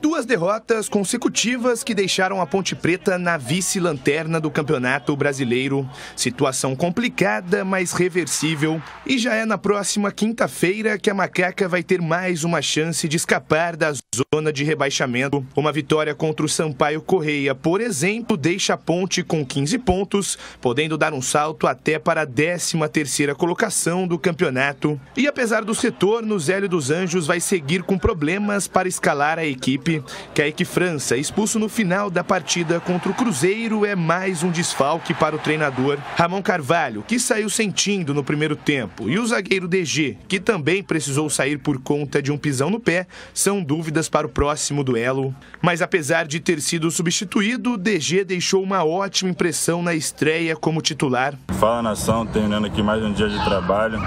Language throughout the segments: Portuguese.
Duas derrotas consecutivas que deixaram a Ponte Preta na vice-lanterna do Campeonato Brasileiro. Situação complicada, mas reversível. E já é na próxima quinta-feira que a Macaca vai ter mais uma chance de escapar da zona de rebaixamento. Uma vitória contra o Sampaio Corrêa, por exemplo, deixa a Ponte com 15 pontos, podendo dar um salto até para a 13ª colocação do campeonato. E apesar dos retornos, Hélio dos Anjos vai seguir com problemas para escalar a equipe. Kaique França, expulso no final da partida contra o Cruzeiro, é mais um desfalque para o treinador. Ramon Carvalho, que saiu sentindo no primeiro tempo, e o zagueiro DG, que também precisou sair por conta de um pisão no pé, são dúvidas para o próximo duelo. Mas apesar de ter sido substituído, DG deixou uma ótima impressão na estreia como titular. Fala nação, terminando aqui mais um dia de trabalho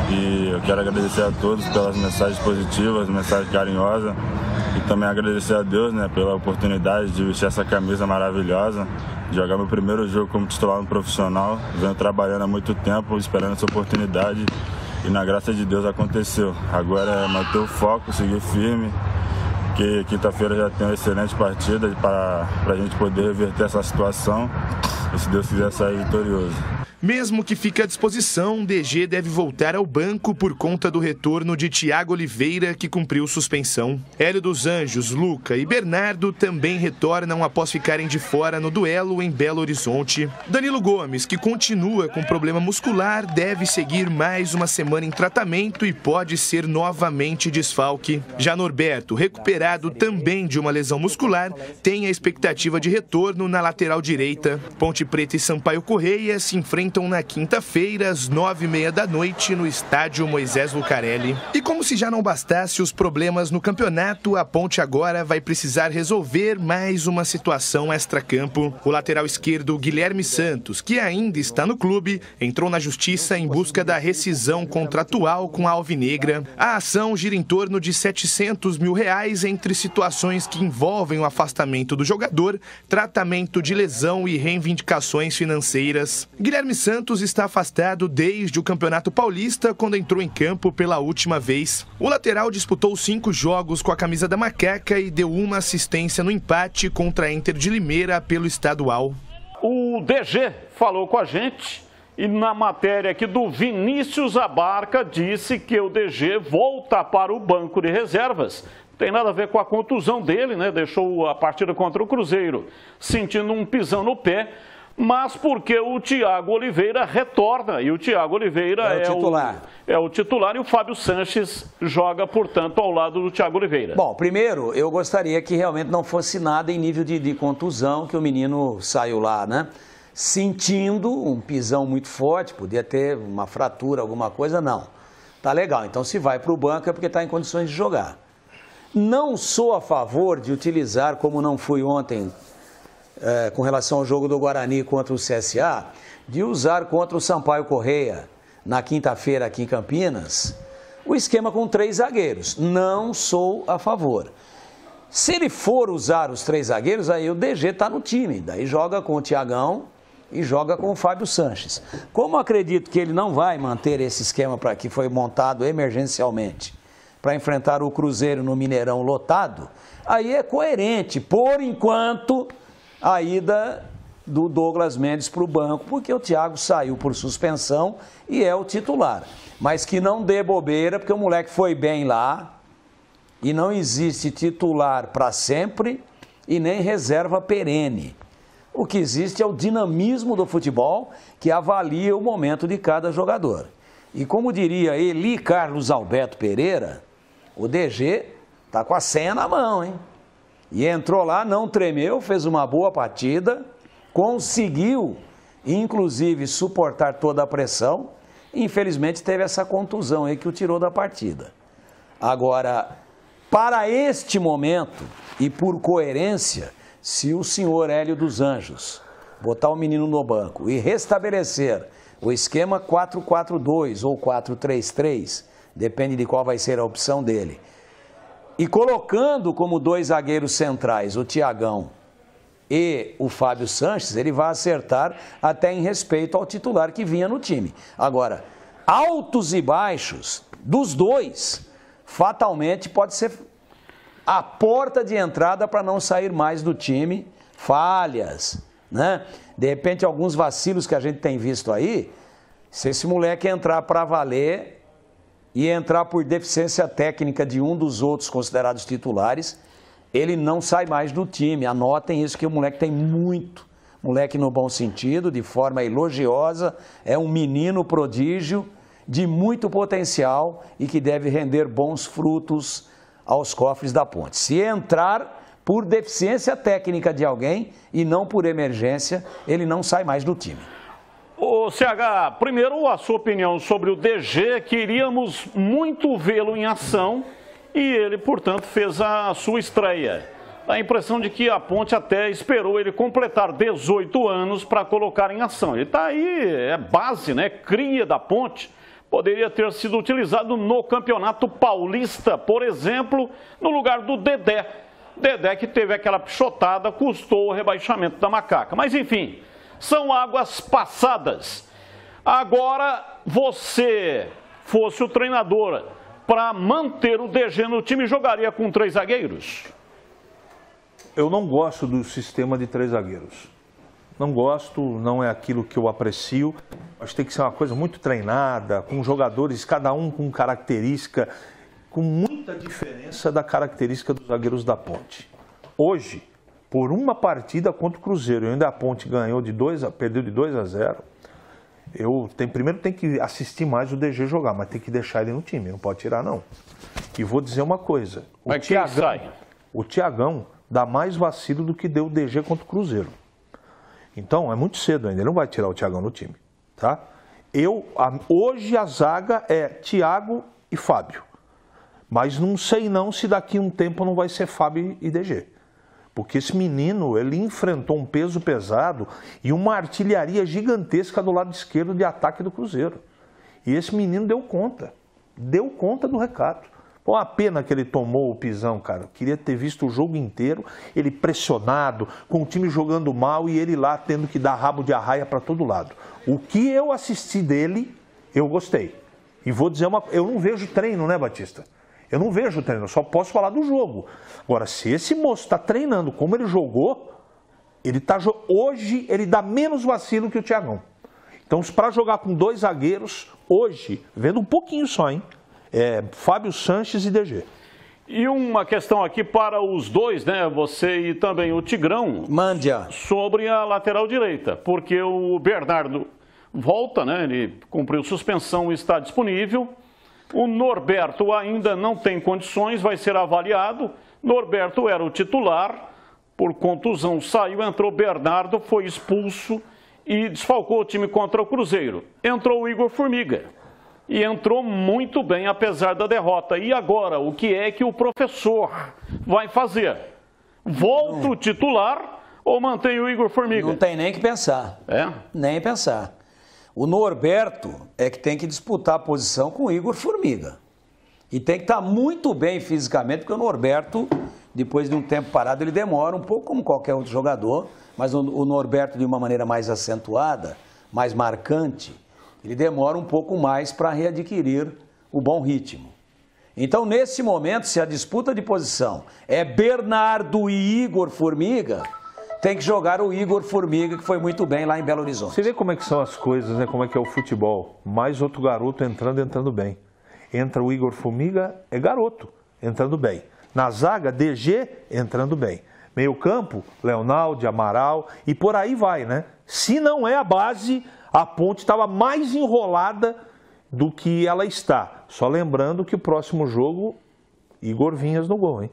e eu quero agradecer a todos pelas mensagens positivas, mensagens carinhosas. E também agradecer a Deus, né, pela oportunidade de vestir essa camisa maravilhosa, de jogar meu primeiro jogo como titular no profissional. Venho trabalhando há muito tempo, esperando essa oportunidade e na graça de Deus aconteceu. Agora é manter o foco, seguir firme, que quinta-feira já tem uma excelente partida para a gente poder reverter essa situação e, se Deus quiser, sair vitorioso. Mesmo que fique à disposição, DG deve voltar ao banco por conta do retorno de Thiago Oliveira, que cumpriu suspensão. Hélio dos Anjos, Luca e Bernardo também retornam após ficarem de fora no duelo em Belo Horizonte. Danilo Gomes, que continua com problema muscular, deve seguir mais uma semana em tratamento e pode ser novamente desfalque. Já Norberto, recuperado também de uma lesão muscular, tem a expectativa de retorno na lateral direita. Ponte Preta e Sampaio Corrêa se enfrentam na quinta-feira, às 9h30 da noite, no estádio Moisés Lucarelli. E como se já não bastasse os problemas no campeonato, a Ponte agora vai precisar resolver mais uma situação extracampo. O lateral esquerdo Guilherme Santos, que ainda está no clube, entrou na justiça em busca da rescisão contratual com a Alvinegra. A ação gira em torno de R$700 mil entre situações que envolvem o afastamento do jogador, tratamento de lesão e reivindicações financeiras. Guilherme Santos está afastado desde o Campeonato Paulista, quando entrou em campo pela última vez. O lateral disputou 5 jogos com a camisa da Macaca e deu uma assistência no empate contra a Inter de Limeira pelo estadual. O DG falou com a gente e na matéria aqui do Vinícius Abarca disse que o DG volta para o banco de reservas. Não tem nada a ver com a contusão dele, né? Deixou a partida contra o Cruzeiro sentindo um pisão no pé, mas porque o Thiago Oliveira retorna, e o Thiago Oliveira é o titular e o Fábio Sanches joga, portanto, ao lado do Thiago Oliveira. Bom, primeiro, eu gostaria que realmente não fosse nada em nível de contusão, que o menino saiu lá, né? Sentindo um pisão muito forte, podia ter uma fratura, alguma coisa, não. Tá legal, então se vai para o banco é porque está em condições de jogar. Não sou a favor de utilizar, como não fui ontem, com relação ao jogo do Guarani contra o CSA, de usar contra o Sampaio Corrêa, na quinta-feira aqui em Campinas, o esquema com 3 zagueiros. Não sou a favor. Se ele for usar os 3 zagueiros, aí o DG está no time, daí joga com o Thiagão e joga com o Fábio Sanches. Como acredito que ele não vai manter esse esquema que foi montado emergencialmente para enfrentar o Cruzeiro no Mineirão lotado, aí é coerente, por enquanto, a ida do Douglas Mendes para o banco, porque o Thiago saiu por suspensão e é o titular. Mas que não dê bobeira, porque o moleque foi bem lá e não existe titular para sempre e nem reserva perene. O que existe é o dinamismo do futebol que avalia o momento de cada jogador. E como diria Eli Carlos Alberto Pereira, o DG está com a senha na mão, hein? E entrou lá, não tremeu, fez uma boa partida, conseguiu, inclusive, suportar toda a pressão. Infelizmente, teve essa contusão aí que o tirou da partida. Agora, para este momento, e por coerência, se o senhor Hélio dos Anjos botar o menino no banco e restabelecer o esquema 4-4-2 ou 4-3-3, depende de qual vai ser a opção dele, e colocando como 2 zagueiros centrais o Thiagão e o Fábio Sanches, ele vai acertar até em respeito ao titular que vinha no time. Agora, altos e baixos dos dois, fatalmente pode ser a porta de entrada para não sair mais do time, falhas, né? De repente, alguns vacilos que a gente tem visto aí, se esse moleque entrar para valer e entrar por deficiência técnica de um dos outros considerados titulares, ele não sai mais do time. Anotem isso, que o moleque tem muito, moleque no bom sentido, de forma elogiosa, é um menino prodígio, de muito potencial e que deve render bons frutos aos cofres da Ponte. Se entrar por deficiência técnica de alguém e não por emergência, ele não sai mais do time. Ô CH, primeiro a sua opinião sobre o DG, queríamos muito vê-lo em ação e ele, portanto, fez a sua estreia. Dá a impressão de que a Ponte até esperou ele completar 18 anos para colocar em ação. Ele está aí, é base, né? Cria da Ponte. Poderia ter sido utilizado no Campeonato Paulista, por exemplo, no lugar do Dedé. Dedé que teve aquela pichotada, custou o rebaixamento da Macaca. Mas enfim, são águas passadas. Agora, você fosse o treinador para manter o DG no time, jogaria com 3 zagueiros? Eu não gosto do sistema de 3 zagueiros. Não gosto, não é aquilo que eu aprecio. Acho que tem que ser uma coisa muito treinada, com jogadores, cada um com característica, com muita diferença da característica dos zagueiros da Ponte. Hoje, por uma partida contra o Cruzeiro, ainda a Ponte ganhou perdeu de 2-0, primeiro tem que assistir mais o DG jogar, mas tem que deixar ele no time, não pode tirar não. E vou dizer uma coisa, o Thiagão dá mais vacilo do que deu o DG contra o Cruzeiro. Então, é muito cedo ainda, ele não vai tirar o Thiagão do time, tá? Hoje a zaga é Thiago e Fábio, mas não sei não se daqui a um tempo não vai ser Fábio e DG. Porque esse menino, ele enfrentou um peso pesado e uma artilharia gigantesca do lado esquerdo de ataque do Cruzeiro. E esse menino deu conta do recado. Pô, a pena que ele tomou o pisão, cara. Queria ter visto o jogo inteiro, ele pressionado, com o time jogando mal e ele lá tendo que dar rabo de arraia para todo lado. O que eu assisti dele, eu gostei. E vou dizer eu não vejo treino, né, Batista? Eu não vejo treino, eu só posso falar do jogo. Agora, se esse moço está treinando como ele jogou, hoje ele dá menos vacilo que o Thiagão. Então, para jogar com 2 zagueiros, hoje, vendo um pouquinho só, hein? Fábio Sanches e DG. E uma questão aqui para os dois, né? Você e também o Tigrão. Mande-a. Sobre a lateral direita, porque o Bernardo volta, né? Ele cumpriu suspensão e está disponível. O Norberto ainda não tem condições, vai ser avaliado. Norberto era o titular, por contusão saiu, entrou Bernardo, foi expulso e desfalcou o time contra o Cruzeiro. Entrou o Igor Formiga e entrou muito bem, apesar da derrota. E agora, o que é que o professor vai fazer? Volta o titular ou mantém o Igor Formiga? Não tem nem que pensar. Nem pensar. O Norberto é que tem que disputar a posição com o Igor Formiga. E tem que estar muito bem fisicamente, porque o Norberto, depois de um tempo parado, ele demora um pouco como qualquer outro jogador, mas o Norberto, de uma maneira mais acentuada, mais marcante, ele demora um pouco mais para readquirir o bom ritmo. Então, nesse momento, se a disputa de posição é Bernardo e Igor Formiga, tem que jogar o Igor Formiga, que foi muito bem lá em Belo Horizonte. Você vê como é que são as coisas, né? Como é que é o futebol. Mais outro garoto entrando bem. Entra o Igor Formiga, é garoto, entrando bem. Na zaga, DG, entrando bem. Meio campo, Leonaldo, Amaral e por aí vai, né? Se não é a base, a Ponte estava mais enrolada do que ela está. Só lembrando que o próximo jogo, Igor Vinhas no gol, hein?